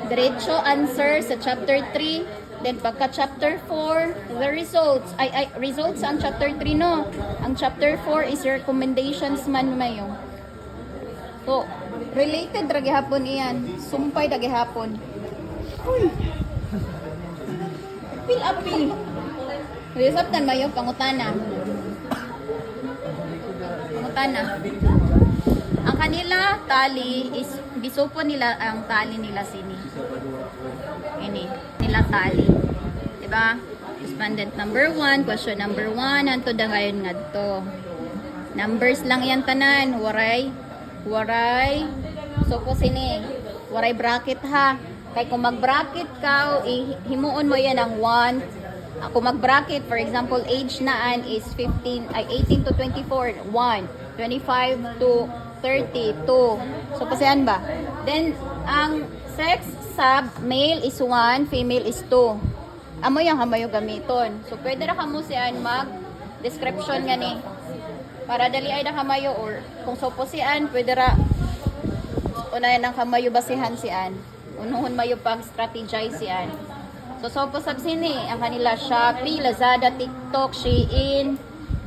Diretso answer sa chapter 3. Then pagka chapter 4, the results. Results ang chapter 3 no. Ang chapter 4 is recommendations man mayo. So, related ra gihapon iyan. Sumpay ra gihapon. Uy. Apil. Resaptan mayo pangutana. Ang kanila tali is gisupon nila ang tali nila sini. Ini nila tali. Diba? Respondent number 1, question number 1, anto dangayon ngadto. Numbers lang yan tanan, waray. So po sini, waray bracket ha. Kay kung mag-bracket ka, himuon mo yan ang 1. Kung mag-bracket, for example, age naan is 18 to 24, 1. 25 to 32. So, pasihan ba? Then, ang sex sub, male is 1, female is 2. Amo yung hamayo gamiton. So, pwede na kamo siyan mag-description nga ni. Para dali ay na kamayo or kung sopo siyan, pwede ra unayan ang kamayo basihan siyan. Unuhon mayo pag-strategize siyan. So, sopo sab sini, ang kanila Shopee, Lazada, TikTok, Shein.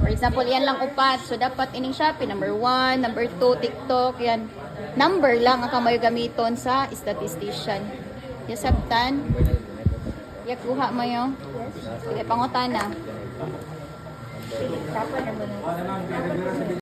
For example, yan lang upat. So, dapat ining Shopee, number 1, number 2, TikTok, yan. Number lang ang kamayo gamiton sa statistician. Yasabtan. Yakuha mo yun. Sige, pangutana.